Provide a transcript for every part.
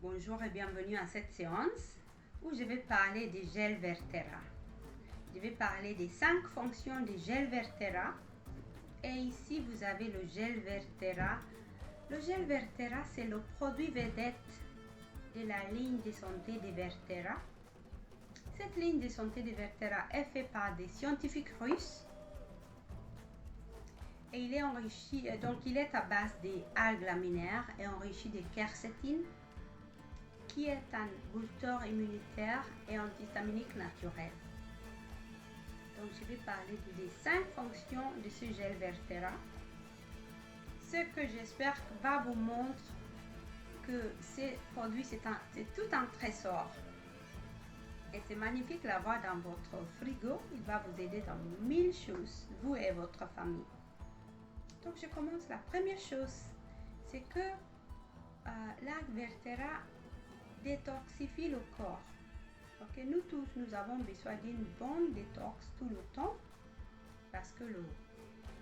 Bonjour et bienvenue à cette séance où je vais parler des gels Vertera. Je vais parler des 5 fonctions des gels Vertera. Et ici, vous avez le gel Vertera. Le gel Vertera, c'est le produit vedette de la ligne de santé de Vertera. Cette ligne de santé de Vertera est faite par des scientifiques russes. Et il est enrichi, donc il est à base des algues laminaires et enrichi de quercétine, qui est un boosteur immunitaire et antihistaminique naturel. Donc je vais parler des 5 fonctions de ce gel Vertera. Ce que j'espère va vous montrer que ce produit c'est tout un trésor. Et c'est magnifique l'avoir dans votre frigo. Il va vous aider dans 1000 choses, vous et votre famille. Donc je commence. La première chose, c'est que l'algue Vertera détoxifie le corps. Ok, nous tous, nous avons besoin d'une bonne détox tout le temps parce que le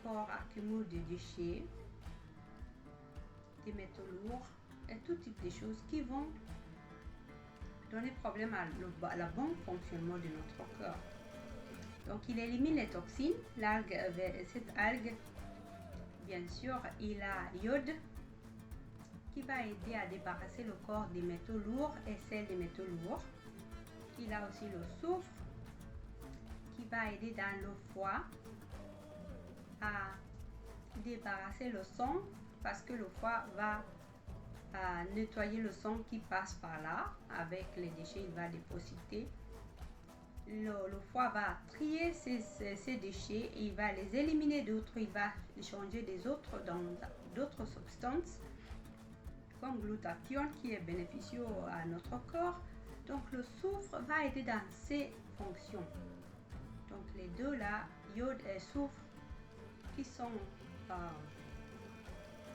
corps accumule des déchets, des métaux lourds et tout type de choses qui vont donner problème à la bon fonctionnement de notre corps. Donc il élimine les toxines. Cette algue, bien sûr, il a iode qui va aider à débarrasser le corps des métaux lourds et celles des métaux lourds. Il a aussi le soufre qui va aider dans le foie à débarrasser le sang parce que le foie va nettoyer le sang qui passe par là. Avec les déchets, il va dépositer. Le foie va trier ces déchets et il va les éliminer d'autres. Il va les changer des autres dans d'autres substances comme glutathione qui est bénéficieux à notre corps. Donc le soufre va aider dans ces fonctions. Donc les deux là, iode et soufre, qui sont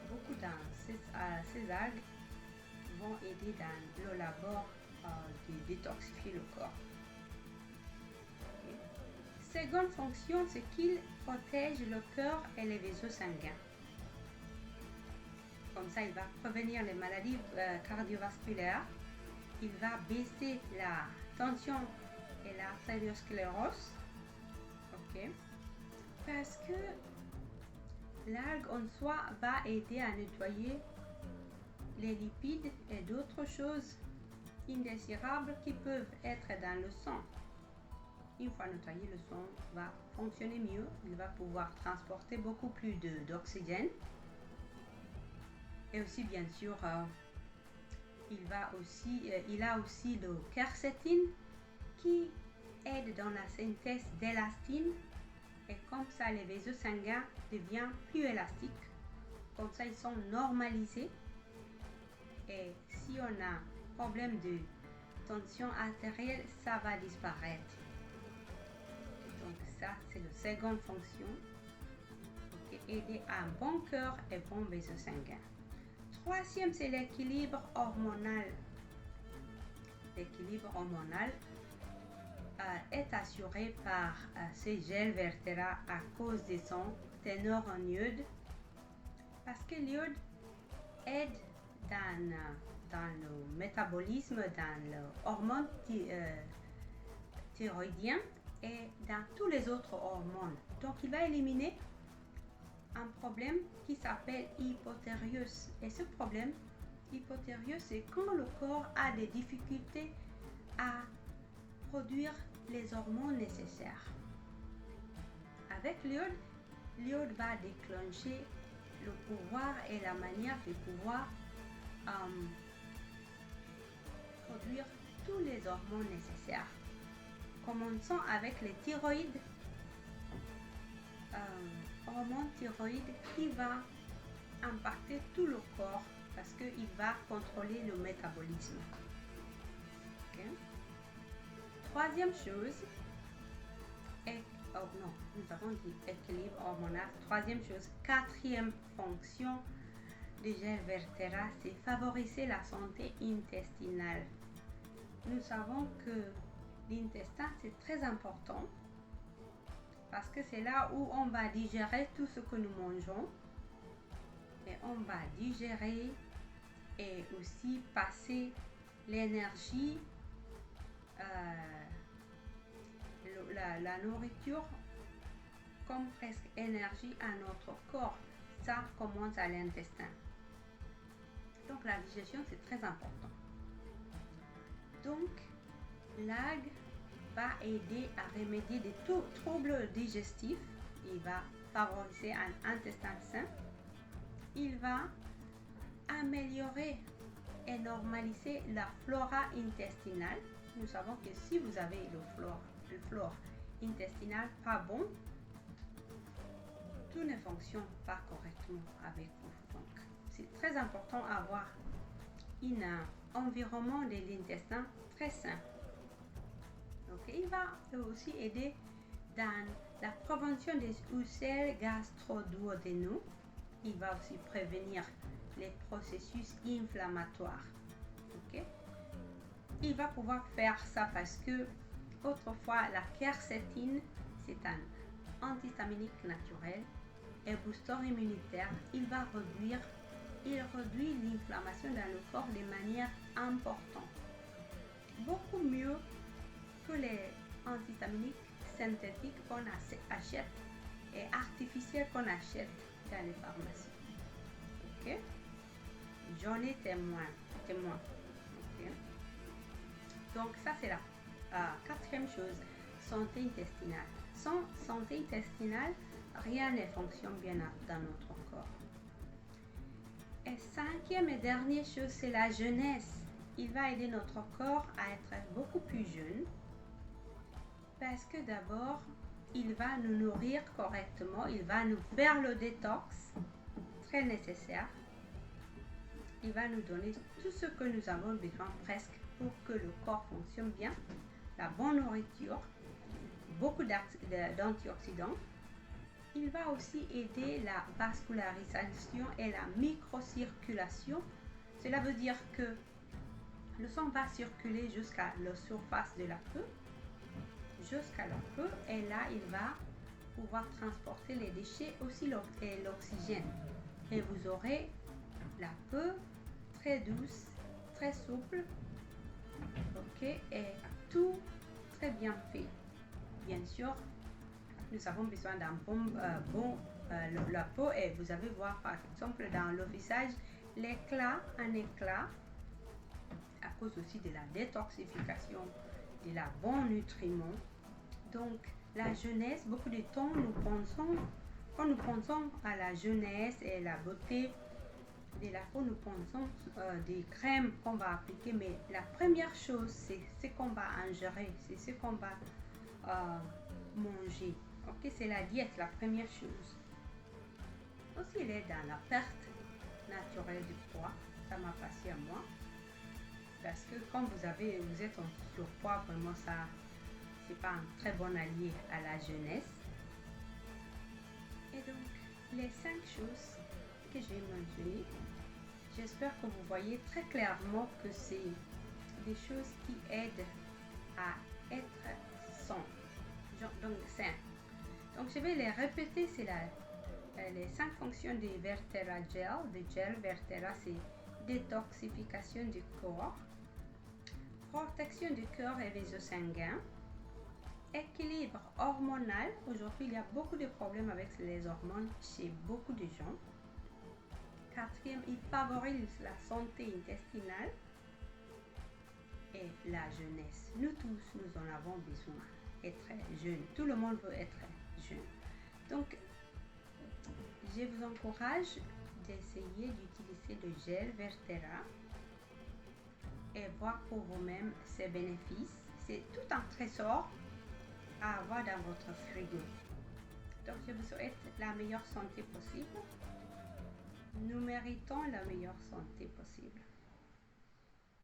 beaucoup dans ces algues, vont aider dans le labor de détoxifier le corps. Okay. Seconde fonction, c'est qu'il protège le cœur et les vaisseaux sanguins. Comme ça, il va prévenir les maladies cardiovasculaires. Il va baisser la tension et l'artériosclérose. Ok. Parce que l'algue en soi va aider à nettoyer les lipides et d'autres choses indésirables qui peuvent être dans le sang. Une fois nettoyé, le sang va fonctionner mieux. Il va pouvoir transporter beaucoup plus d'oxygène. Et aussi, bien sûr, il a aussi le quercétine qui aide dans la synthèse d'élastine. Et comme ça, les vaisseaux sanguins deviennent plus élastiques. Comme ça, ils sont normalisés. Et si on a un problème de tension artérielle, ça va disparaître. Donc ça, c'est la seconde fonction. Okay. Aider à un bon cœur et bon vaisseau sanguin. Troisième, c'est l'équilibre hormonal. L'équilibre hormonal est assuré par ce gel Vertera à cause de son ténor en iode. Parce que l'iode aide dans le métabolisme, dans l'hormone thyroïdien et dans tous les autres hormones. Donc il va éliminer un problème qui s'appelle hypothyréose. Et ce problème, hypothyréose, c'est quand le corps a des difficultés à produire les hormones nécessaires. Avec l'iode va déclencher le pouvoir et la manière de pouvoir produire tous les hormones nécessaires. Commençons avec les thyroïdes. Hormone thyroïde qui va impacter tout le corps parce qu'il va contrôler le métabolisme. Okay. Troisième chose, nous avons dit équilibre hormonal. Troisième chose, quatrième fonction du gel Vertera, c'est favoriser la santé intestinale. Nous savons que l'intestin, c'est très important parce que c'est là où on va digérer tout ce que nous mangeons et on va digérer et aussi passer l'énergie, la nourriture comme presque énergie à notre corps. Ça commence à l'intestin. Donc la digestion, c'est très important. Donc l'algue va aider à remédier des troubles digestifs. Il va favoriser un intestin sain. Il va améliorer et normaliser la flora intestinale. Nous savons que si vous avez le flore intestinal pas bon, tout ne fonctionne pas correctement avec vous. Donc, c'est très important d'avoir un environnement de l'intestin très sain. Donc, il va aussi aider dans la prévention des ulcères gastro-duodénaux. Il va aussi prévenir les processus inflammatoires. Okay? Il va pouvoir faire ça parce que autrefois la quercétine, c'est un antihistaminique naturel et booster immunitaire. Il réduit l'inflammation dans le corps de manière importante. Beaucoup mieux que les antihistaminiques synthétiques qu'on achète et artificiels qu'on achète dans les pharmacies. Ok? J'en ai témoin. Okay? Donc ça c'est la quatrième chose, santé intestinale. Sans santé intestinale, rien ne fonctionne bien dans notre corps. Et cinquième et dernière chose, c'est la jeunesse. Il va aider notre corps à être beaucoup plus jeune parce que d'abord, il va nous nourrir correctement, il va nous faire le détox très nécessaire. Il va nous donner tout ce que nous avons besoin presque pour que le corps fonctionne bien. La bonne nourriture, beaucoup d'antioxydants. Il va aussi aider la vascularisation et la microcirculation. Cela veut dire que le sang va circuler jusqu'à la surface de la peau, et là il va pouvoir transporter les déchets aussi et l'oxygène. Et vous aurez la peau très douce, très souple, ok, et tout très bien fait. Bien sûr, nous avons besoin d'un la peau, et vous allez voir par exemple dans le visage un éclat à cause aussi de la détoxification, de la bonne nutriments. Donc la jeunesse, beaucoup de temps quand nous pensons à la jeunesse et la beauté de la peau, nous pensons des crèmes qu'on va appliquer, mais la première chose c'est ce qu'on va ingérer, c'est ce qu'on va manger. Ok, c'est la diète, la première chose. Aussi, il est dans la perte naturelle du poids. Ça m'a passé à moi. Parce que quand vous êtes en surpoids, vraiment ça, c'est pas un très bon allié à la jeunesse. Et donc, les 5 choses que j'ai mentionnées, j'espère que vous voyez très clairement que c'est des choses qui aident à être sain. Donc, sain. Donc, je vais les répéter. C'est les 5 fonctions du Vertera Gel. Le gel Vertera, c'est détoxification du corps, protection du cœur et vaisseaux sanguins, équilibre hormonal. Aujourd'hui, il y a beaucoup de problèmes avec les hormones chez beaucoup de gens. 4e, il favorise la santé intestinale et la jeunesse. Nous tous, nous en avons besoin. Être jeune. Tout le monde veut être jeune. Donc, je vous encourage d'essayer d'utiliser le gel Vertera et voir pour vous-même ses bénéfices. C'est tout un trésor à avoir dans votre frigo. Donc, je vous souhaite la meilleure santé possible. Nous méritons la meilleure santé possible.